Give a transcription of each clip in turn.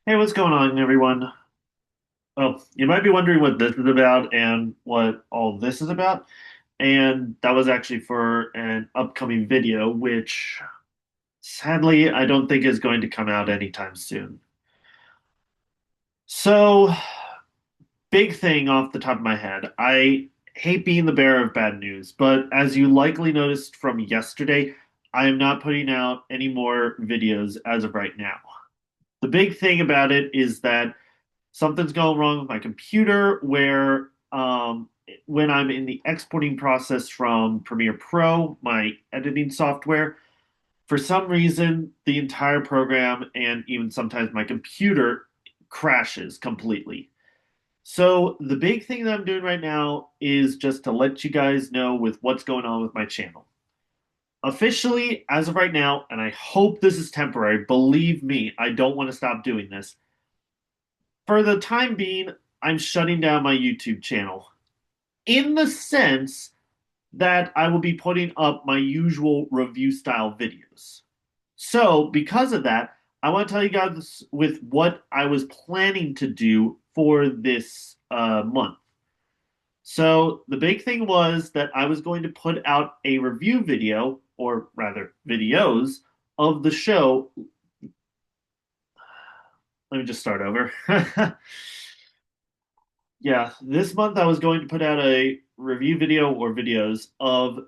Hey, what's going on, everyone? Oh, you might be wondering what this is about and what all this is about. And that was actually for an upcoming video, which sadly I don't think is going to come out anytime soon. So, big thing off the top of my head. I hate being the bearer of bad news, but as you likely noticed from yesterday, I am not putting out any more videos as of right now. The big thing about it is that something's going wrong with my computer where when I'm in the exporting process from Premiere Pro, my editing software, for some reason, the entire program and even sometimes my computer crashes completely. So, the big thing that I'm doing right now is just to let you guys know with what's going on with my channel. Officially, as of right now, and I hope this is temporary, believe me, I don't want to stop doing this. For the time being, I'm shutting down my YouTube channel in the sense that I will be putting up my usual review style videos. So, because of that, I want to tell you guys with what I was planning to do for this month. So, the big thing was that I was going to put out a review video, or rather, videos of the show. Let me just start over. Yeah, this month I was going to put out a review video or videos of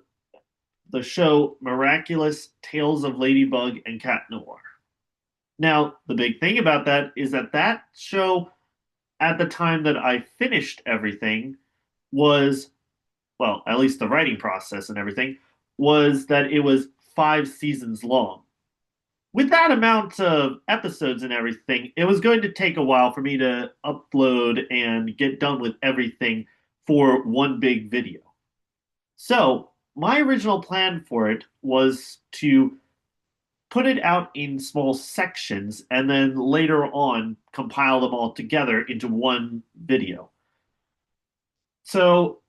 the show Miraculous Tales of Ladybug and Cat Noir. Now, the big thing about that is that that show, at the time that I finished everything, was, well, at least the writing process and everything, was that it was 5 seasons long. With that amount of episodes and everything, it was going to take a while for me to upload and get done with everything for one big video. So, my original plan for it was to put it out in small sections and then later on compile them all together into one video. So,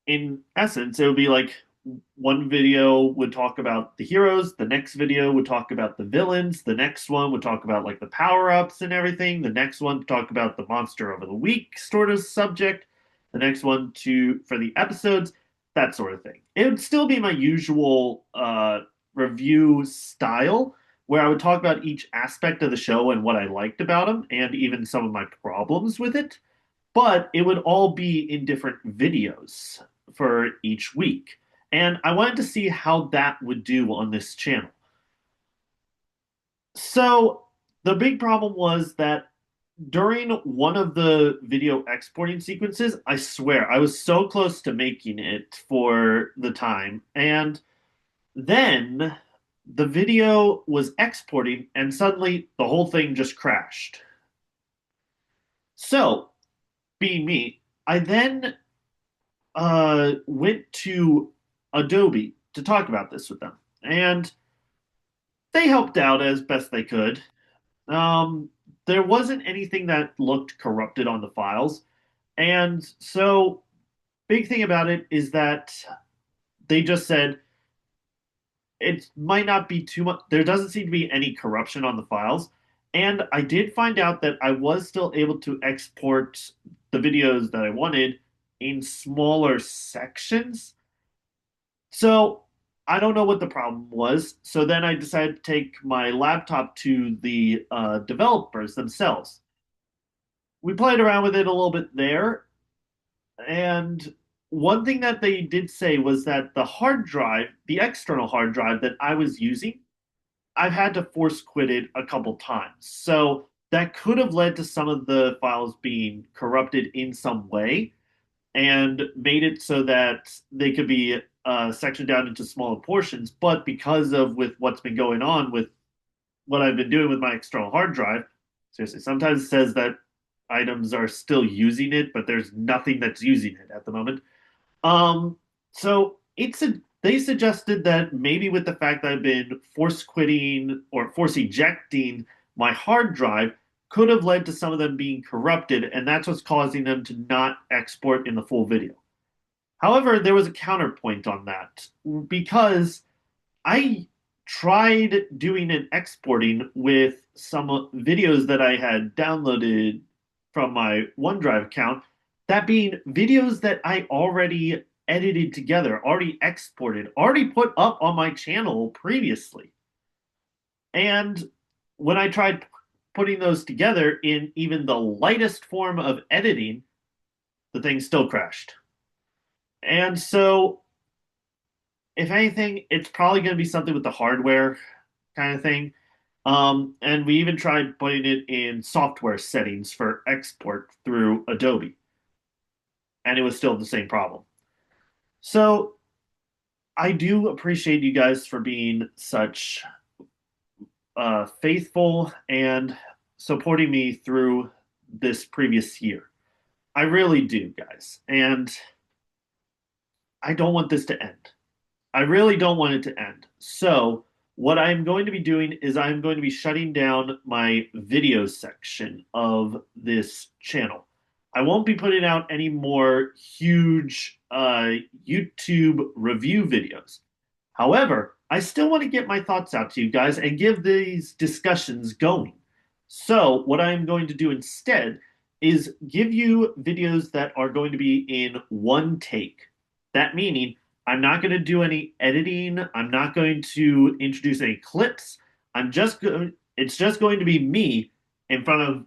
in essence, it would be like one video would talk about the heroes, the next video would talk about the villains, the next one would talk about like the power-ups and everything, the next one to talk about the monster of the week sort of subject, the next one to for the episodes, that sort of thing. It would still be my usual review style where I would talk about each aspect of the show and what I liked about them and even some of my problems with it, but it would all be in different videos for each week. And I wanted to see how that would do on this channel. So the big problem was that during one of the video exporting sequences, I swear I was so close to making it for the time. And then the video was exporting, and suddenly the whole thing just crashed. So, being me, I then went to Adobe to talk about this with them, and they helped out as best they could. Um, there wasn't anything that looked corrupted on the files, and so big thing about it is that they just said it might not be too much. There doesn't seem to be any corruption on the files, and I did find out that I was still able to export the videos that I wanted in smaller sections. So I don't know what the problem was. So then I decided to take my laptop to the developers themselves. We played around with it a little bit there. And one thing that they did say was that the hard drive, the external hard drive that I was using, I've had to force quit it a couple times. So that could have led to some of the files being corrupted in some way and made it so that they could be sectioned down into smaller portions. But because of with what's been going on with what I've been doing with my external hard drive, seriously, sometimes it says that items are still using it, but there's nothing that's using it at the moment. Um, so it's a they suggested that maybe with the fact that I've been force quitting or force ejecting my hard drive could have led to some of them being corrupted, and that's what's causing them to not export in the full video. However, there was a counterpoint on that because I tried doing an exporting with some videos that I had downloaded from my OneDrive account, that being videos that I already edited together, already exported, already put up on my channel previously. And when I tried putting those together in even the lightest form of editing, the thing still crashed. And so, if anything, it's probably going to be something with the hardware kind of thing. And we even tried putting it in software settings for export through Adobe, and it was still the same problem. So I do appreciate you guys for being such faithful and supporting me through this previous year. I really do, guys. And I don't want this to end. I really don't want it to end. So, what I'm going to be doing is I'm going to be shutting down my video section of this channel. I won't be putting out any more huge YouTube review videos. However, I still want to get my thoughts out to you guys and give these discussions going. So, what I'm going to do instead is give you videos that are going to be in one take. That meaning, I'm not going to do any editing. I'm not going to introduce any clips. It's just going to be me in front of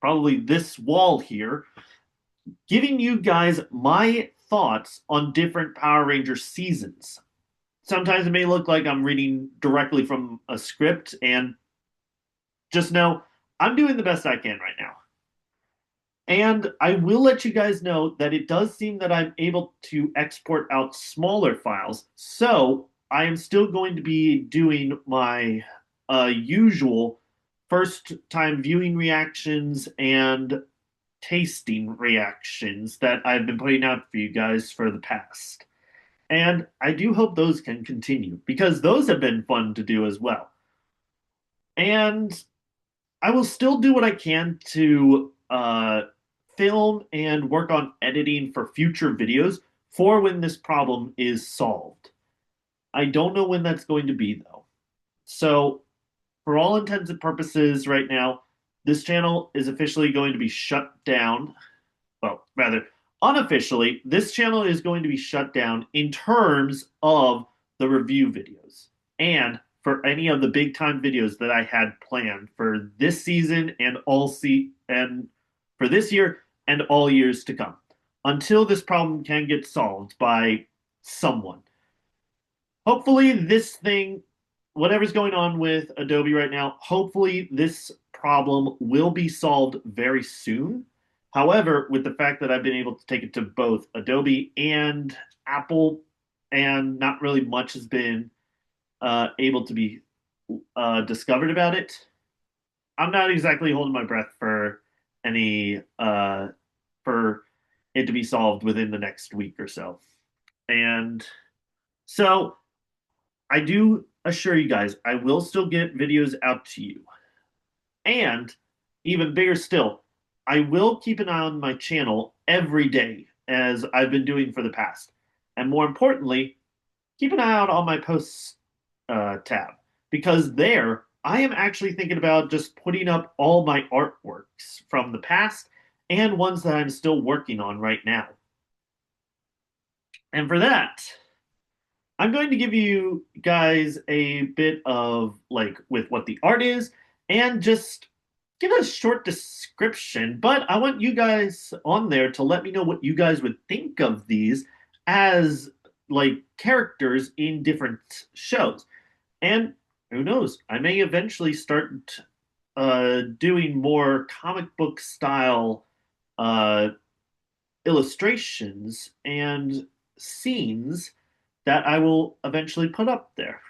probably this wall here, giving you guys my thoughts on different Power Ranger seasons. Sometimes it may look like I'm reading directly from a script, and just know I'm doing the best I can right now. And I will let you guys know that it does seem that I'm able to export out smaller files. So I am still going to be doing my usual first time viewing reactions and tasting reactions that I've been putting out for you guys for the past. And I do hope those can continue because those have been fun to do as well. And I will still do what I can to film and work on editing for future videos for when this problem is solved. I don't know when that's going to be, though. So, for all intents and purposes, right now, this channel is officially going to be shut down. Well, rather, unofficially, this channel is going to be shut down in terms of the review videos and for any of the big time videos that I had planned for this season and and for this year and all years to come until this problem can get solved by someone. Hopefully, this thing, whatever's going on with Adobe right now, hopefully, this problem will be solved very soon. However, with the fact that I've been able to take it to both Adobe and Apple, and not really much has been able to be discovered about it, I'm not exactly holding my breath for any for it to be solved within the next week or so. And so I do assure you guys, I will still get videos out to you. And even bigger still, I will keep an eye on my channel every day as I've been doing for the past. And more importantly, keep an eye out on my posts tab because there I am actually thinking about just putting up all my artworks from the past and ones that I'm still working on right now. And for that, I'm going to give you guys a bit of like with what the art is and just give a short description. But I want you guys on there to let me know what you guys would think of these as like characters in different shows. And who knows, I may eventually start doing more comic book style uh, illustrations and scenes that I will eventually put up there.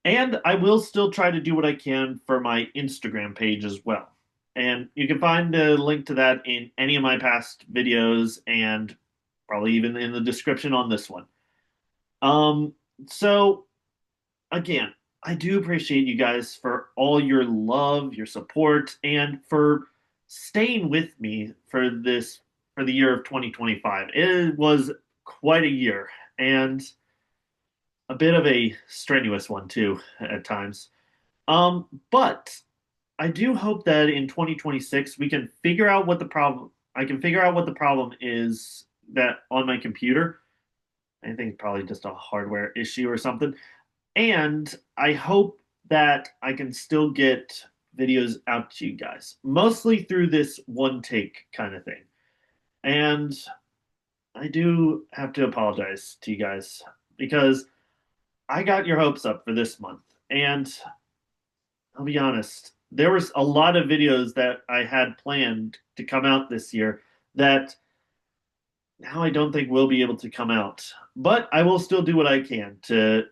And I will still try to do what I can for my Instagram page as well. And you can find a link to that in any of my past videos and probably even in the description on this one. Um, so again, I do appreciate you guys for all your love, your support, and for staying with me for the year of 2025. It was quite a year, and a bit of a strenuous one too at times. But I do hope that in 2026 we can figure out what the problem. I can figure out what the problem is that on my computer. I think it's probably just a hardware issue or something. And I hope that I can still get videos out to you guys, mostly through this one take kind of thing. And I do have to apologize to you guys because I got your hopes up for this month. And I'll be honest, there was a lot of videos that I had planned to come out this year that now I don't think will be able to come out. But I will still do what I can to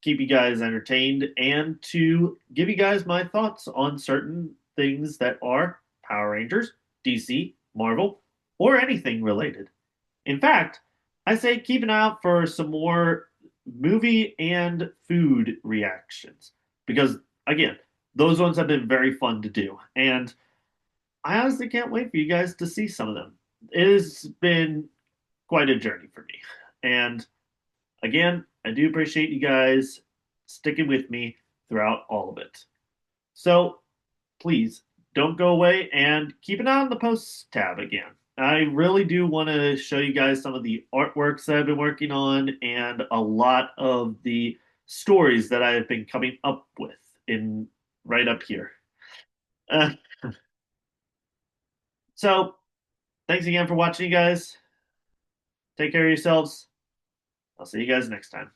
keep you guys entertained and to give you guys my thoughts on certain things that are Power Rangers, DC, Marvel, or anything related. In fact, I say keep an eye out for some more movie and food reactions because, again, those ones have been very fun to do. And I honestly can't wait for you guys to see some of them. It has been quite a journey for me. And again, I do appreciate you guys sticking with me throughout all of it. So please don't go away and keep an eye on the posts tab again. I really do want to show you guys some of the artworks that I've been working on and a lot of the stories that I have been coming up with in right up here. Uh, so thanks again for watching, you guys. Take care of yourselves. I'll see you guys next time.